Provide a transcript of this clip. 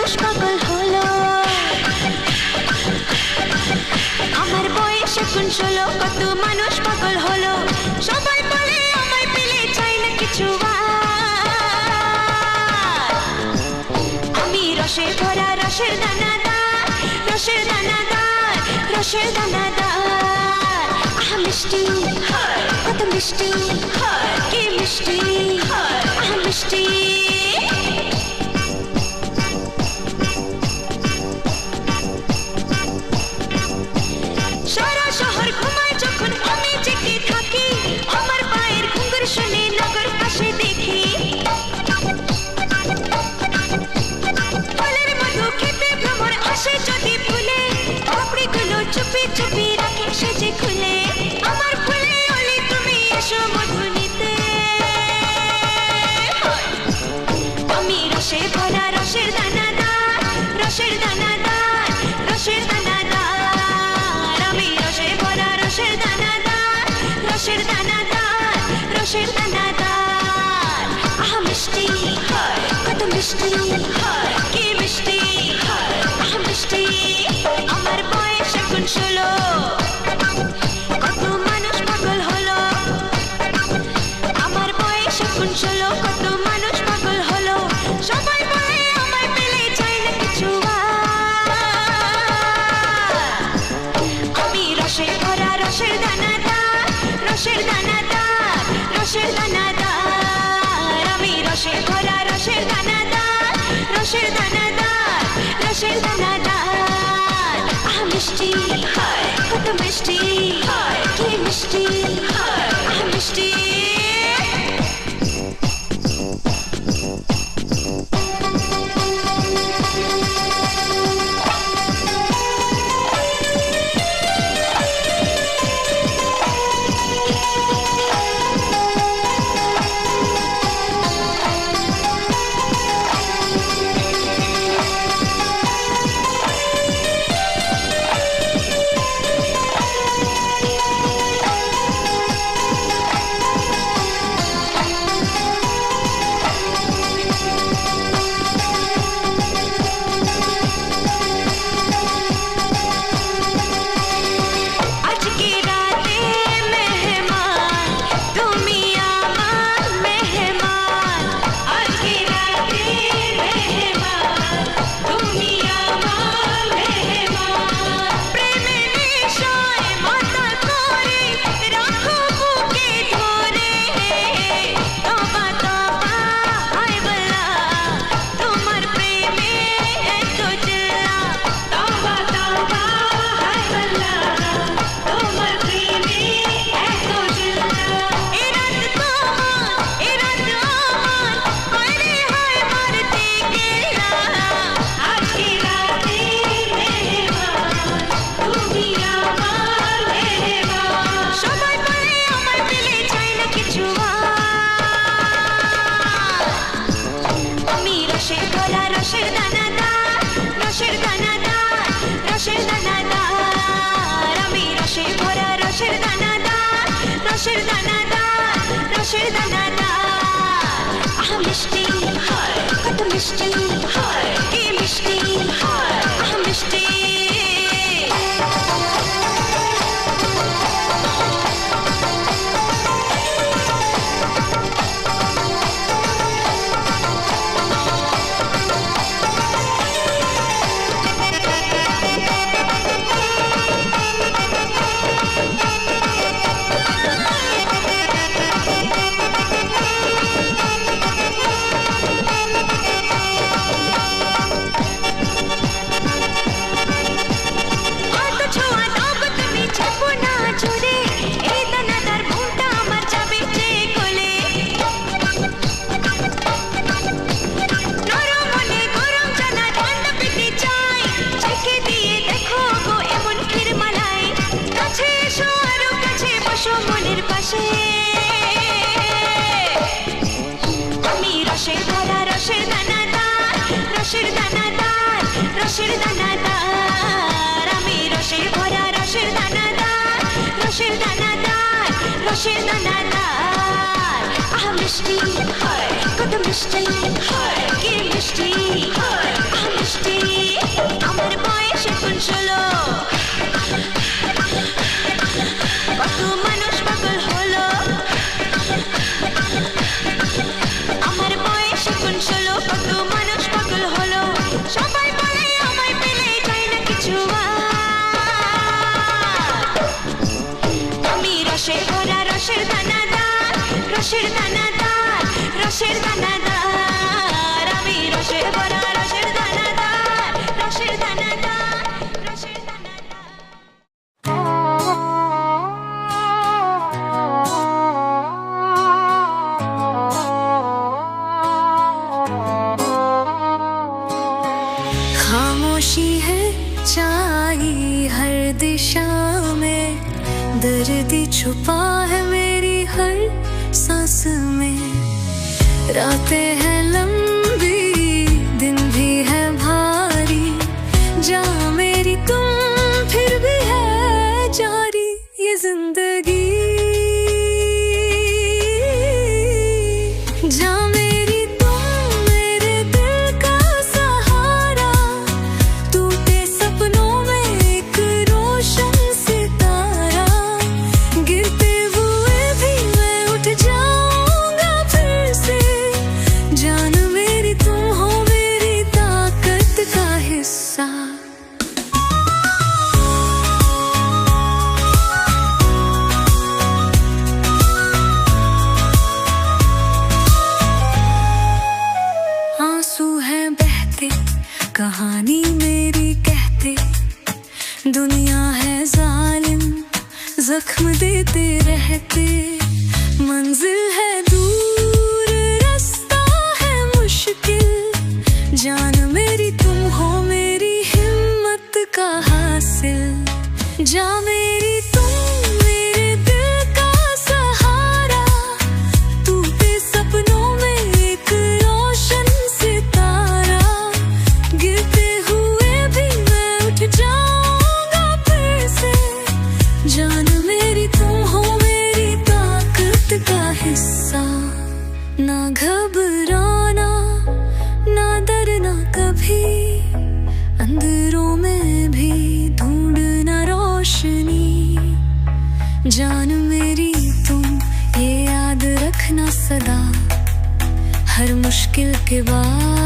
মানুষ পাগল হলো। আমার বয়স এখন 16, কত মানুষ পাগল হলো। সবাই বলে আমায় পেলে চাই না কিছু আর। আমি রসে ভরা রসের দানাদার, রসের দানাদার, রসের দানাদার। আহা মিষ্টি, কত মিষ্টি, কি মিষ্টি, আহা মিষ্টি। সারা শহর ঘুমায় যখন আমি জেগে থাকি, আমার পায়ের ঘুঙুর শুনে নগর পাশে দেখি। ফলের মধু খেতে ভ্রমর আসে যদি ফুলে, পাপড়িগুলো চুপি চুপি রাখে সেজে খুলে। আমার ফুলে অলি তুমি এসো মধু নিতে। আমি রসে ভরা রসের দানাদার, রসের দানাদার, রসের দানাদার। আমি রসে ভরা রসের দানাদার, রসের দানাদার, রসের দানাদার। আহা মিষ্টি, কত মিষ্টি, কি মিষ্টি, আহা মিষ্টি। আমার বয়স এখন 16, কত মানুষ পাগল হলো। আমার বয়স এখন 16, কত মানুষ পাগল হলো। সবাই বলে আমায় পেলে চাই না কিছু আর। আমি রসে ভরা রসের দানাদার, রসের দানাদার, রসের দানাদার। আমি রসে ভরা রসের দানাদার, রসের দানাদার, রসের দানাদার। আহা মিষ্টি, কত মিষ্টি, কি মিষ্টি, আহা মিষ্টি। রসের দানাদার, রসের দানাদার, রসের দানাদার। আমি রসে ভরা রসের দানাদার, রসের দানাদার, রসের দানাদার। আহা মিষ্টি, কত মিষ্টি, কি মিষ্টি, আহা মিষ্টি। আমি রসে ভরা রসের দানাদার, রসের দানাদার, রসের দানাদার। আমি রসে ভরা রসের দানাদার, রসের দানাদার, রসের দানাদার। আহা মিষ্টি, কত মিষ্টি, কি মিষ্টি, আহা মিষ্টি। রসের দানাদার, রসের দানাদার, রসের দানাদার, আমি রসে ভরা রসের দানাদার, রসের দানাদার, রসের দানাদার। खामोशी है चाही हर दिशा में, दर्द छुपा है मेरी हर सांस में। रातें हैं लंबी, दिन भी है भारी, जा मेरी तुम फिर भी है जारी ये जिंदगी। जा मेरी तुम मेरे दिल का सहारा, टूटे सपनों में एक रोशन सितारा, गिरते हुए भी मैं उठ जाऊंगा फिर से। जान मेरी तुम हो मेरी ताकत का हिस्सा। आंसू हैं बहते कहानी मेरी कहते, दुनिया है जालिम जख्म देते रहते। मंजिल है दूर रास्ता है मुश्किल, जान मेरी तुम हो मेरी हिम्मत का हासिल। जा मेरी तुम मेरे दिल का सहारा, टूटे सपनों में एक रोशन सितारा, गिरते हुए भी मैं उठ जाऊंगा फिर से। जान मेरी तुम हो मेरी ताकत का हिस्सा। ना घबराना ना डरना कभी, अंधेरों में भी ढूंढना रोशनी। जान मेरी तुम ये याद रखना सदा, हर मुश्किल के बाद